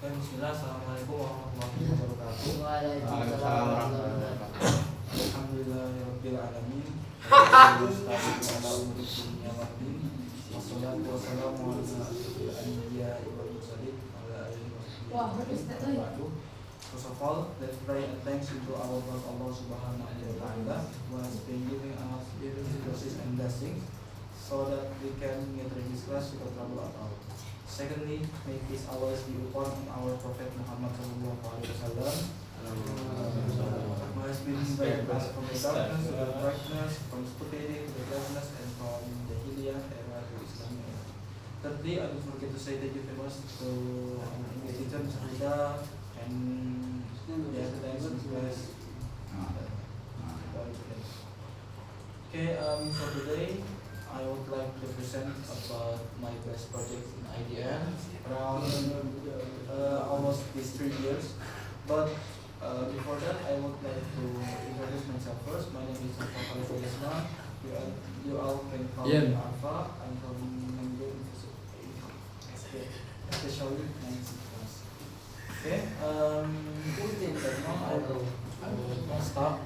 Bismillah, Assalamualaikum warahmatullahi wabarakatuh. Waalaikumsalam warahmatullahi wabarakatuh. Alhamdulillahirabbil alamin. Wassalatu wassalamu ala asyrofil anbiya'i wal mursalin wa ala alihi wasallam. First of all, let's pray and thanks to our Lord Allah Subhanahu wa Ta'ala who has been giving us resources and blessings so that we can get this class without trouble at all. Secondly, may peace always be upon our Prophet Muhammad Sallallahu Alaihi Wasallam, who has been guiding us from the darkness to the brightness, from stupidity to the cleverness, and from the Jahiliyah era to Islam era. Thirdly, I don't forget to say thank you very much to our English teacher, Mr. Rida, and the academics class. Okay, for today, I would like to present about my best project in IDN around almost these 3 years. But before that, I would like to introduce myself first. My name is Alfa Khalifa. You all can call me Alfa. I'm from Mango especially 9th class. Okay, now I will start.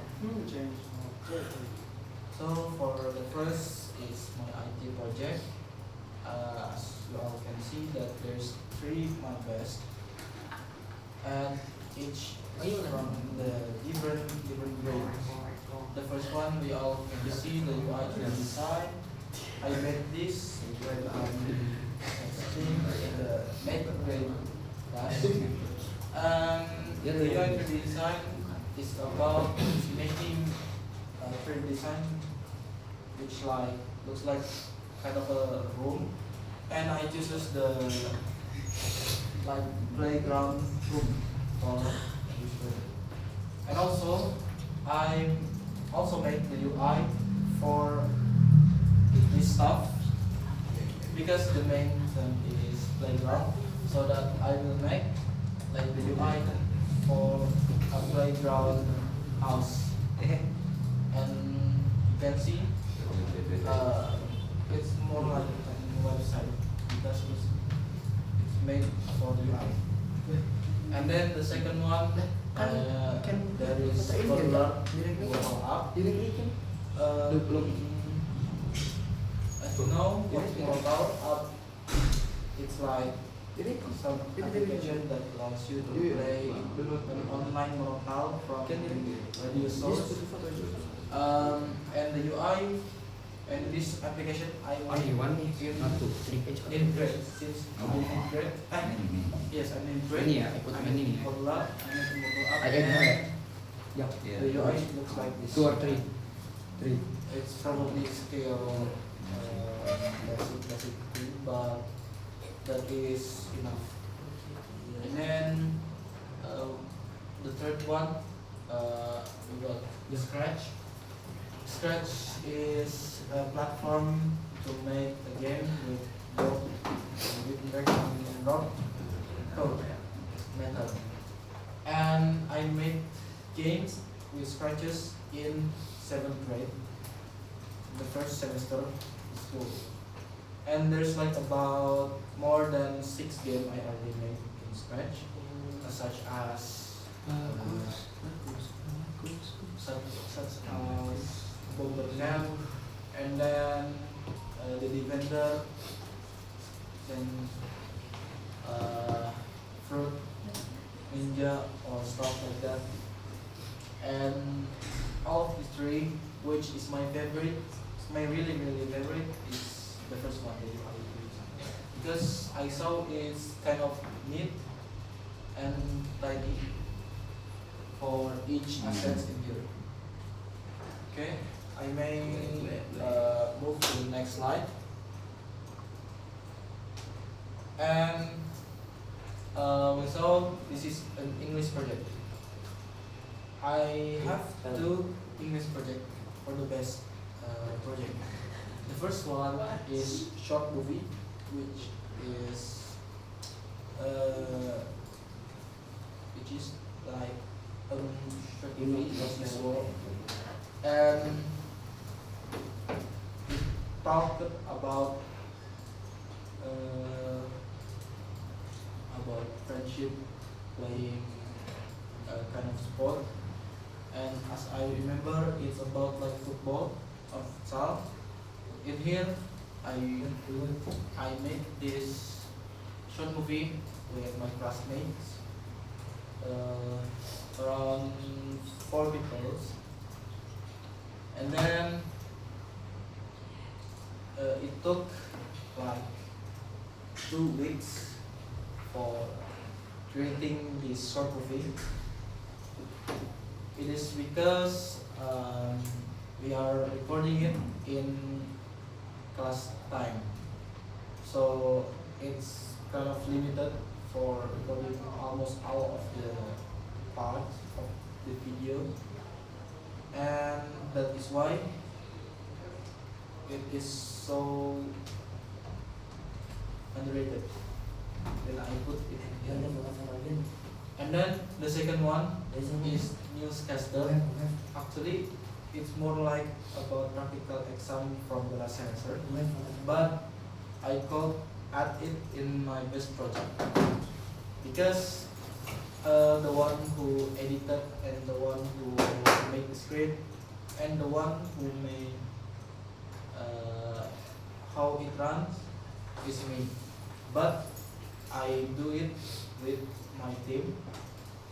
So for the first is my IT project. As you all can see that there's 3 my best, and each from the different grades. The first one we all can see the UI design. I made this when I'm in the mid grade class. The UI design is about making 3D design which looks like kind of a room, and I chooses the playground room for this room. And also I also make the UI for this stuff because the main thing is playground, so that I will make like the UI for a playground house. And you can see it's more like a website because it's made for the UI. And then the second one, there is Toddler Grow Up. As you know, what's Grow Up? It's like some application that allows you to play an online Grow from radio source. And the UI and this application I want in grade since I'm in grade. Yes, I'm in grade. I'm in Toddler. I'm in Grow Up. And the UI looks like this. 2 or 3. It's probably scale basic 3, but that is enough. And then the third one, we got the Scratch. Scratch is a platform to make a game with Gutenberg and rock code method. And I made games with Scratches in 7th grade, the first semester of school. And there's like about more than 6 games I already made in Scratch, such as Bomberman, and then the Defender, then Fruit Ninja or stuff like that. And all of these 3, which is my favorite, my really favorite is the first one, the UI design, because I saw it's kind of neat and tidy for each assets in here. Okay, I may move to the next slide. And so this is an English project. I have 2 English projects for the best project. The first one is short movie, which is like short movie visual, and it talked about about friendship, playing a kind of sport, and as I remember, it's about like football or futsal. In here, I made this short movie with my classmates, around 4 people, and then it took like 2 weeks for creating this short movie. It is because we are recording it in class time, so it's kind of limited for recording almost all of the parts of the video, and that is why it is so underrated. Then I put it in here. And then the second one is newscaster. Actually, it's more like about practical exam from the last semester, but I could add it in my best project because the one who edited and the one who made the script and the one who made how it runs is me, but I do it with my team.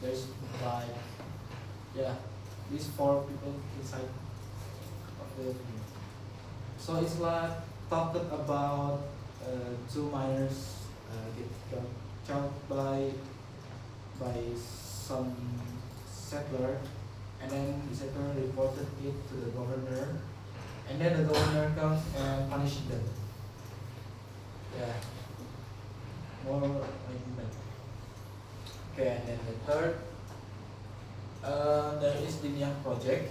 There's like these 4 people inside of the team. So it's like talked about 2 miners get killed by some settler, and then the settler reported it to the governor, and then the governor comes and punished them. Yeah, more like that. Okay, and then the third, there is the Niang project.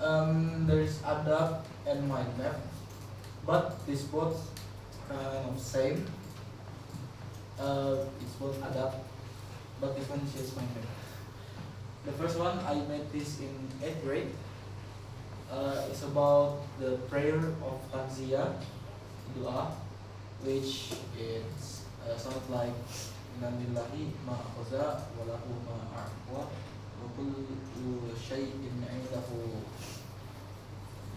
There is ADAP and mind map, but these both kind of same. It's both ADAP, but this one is mind map. The first one I made this in 8th grade. It's about the prayer of Tanziyah, Dua, which is sounds like Innalillahi ma'akhaza wa lahu ma'a'wa wa kullu shay'in 'indahu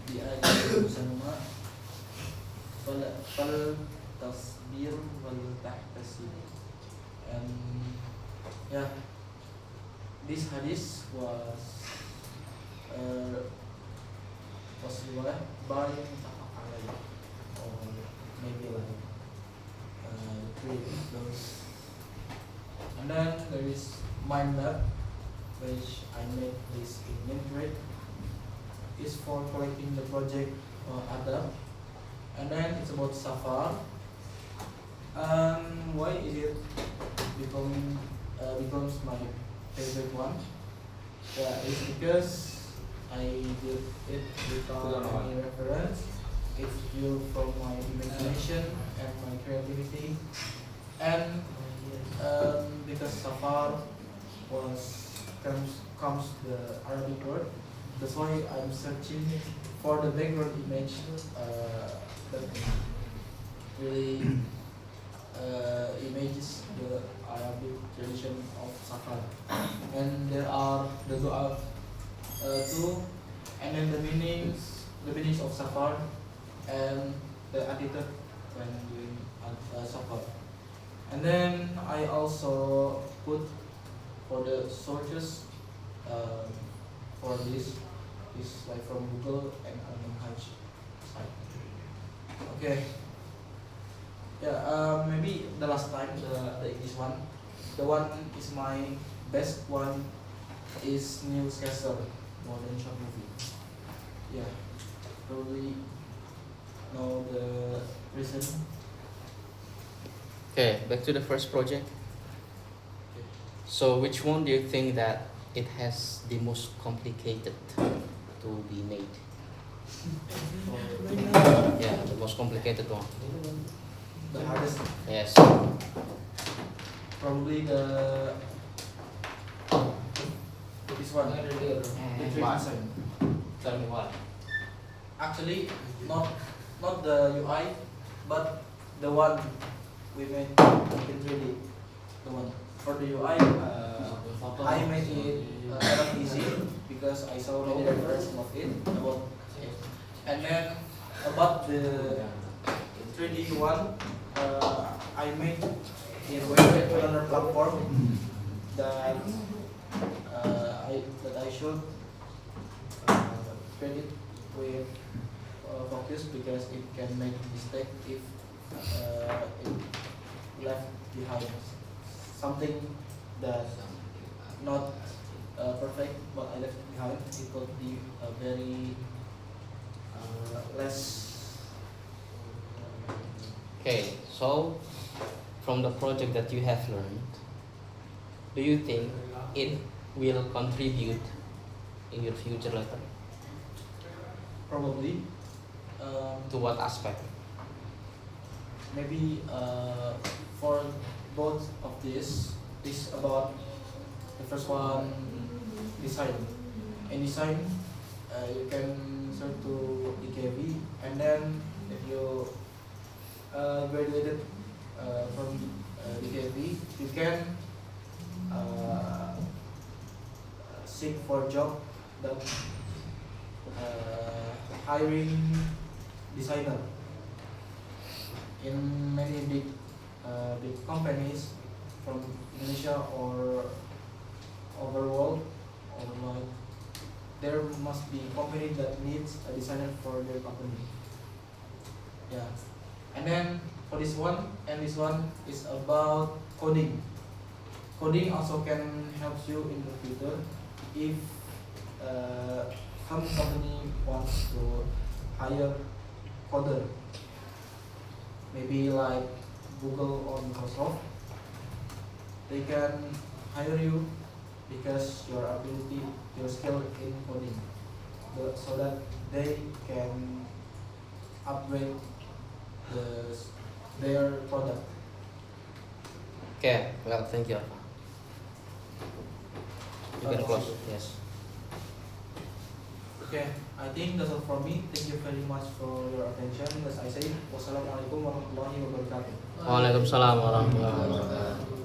bi'ajalin musamma fal tasbir wal tahtasib. And this hadith was riwayat by Muttafaq alayh, or maybe like 3 those. And then there is mind map, which I made this in 9th grade. It's for collecting the project ADAP, and then it's about Safar. Why is it becomes my favorite one? It's because I did it without any reference. It's built from my imagination and my creativity, and because Safar comes the Arabic word. That's why I'm searching for the background image that really images the Arabic tradition of Safar. And there are the dua too, and then the meanings of Safar and the attitude when doing Safar. And then I also put for the sources for this like from Google and Al-Manhaj site. Okay. Maybe the last time the English one, the one is my best one is Newscaster, modern short movie. Yeah, probably know the reason. Okay, back to the first project. So which one do you think that it has the most complicated to be made? Yeah, the most complicated one. The hardest, Yes. probably this one, the tree Why? design. Tell me why. Actually, not the UI, but the one we made in 3D. for the UI, I made it kind of easy because I saw many references of it about it. And then about the 3D one, I made it with another platform that I should create it with focus because it can make mistake if it left behind something that not perfect, but I left behind. It could be a very less. Okay, so from the project that you have learned, do you think it will contribute in your future later? Probably. To what aspect? Maybe for both of this about the first one, design. In design, you can search to DKV, and then if you graduated from DKV, you can seek for job that hiring designer in many big companies from Indonesia or overworld, or like there must be company that needs a designer for their company. Yeah, and then for this one and this one is about coding. Coding also can help you in the future if some company wants to hire coder, maybe like Google or Microsoft. They can hire you because your ability, your skill in coding, so that they can upgrade their product. Okay, well, thank you. You can close. Yes. Okay, I think that's all from me. Thank you very much for your attention. As I say, wassalamualaikum warahmatullahi wabarakatuh. Waalaikumsalam warahmatullahi wabarakatuh.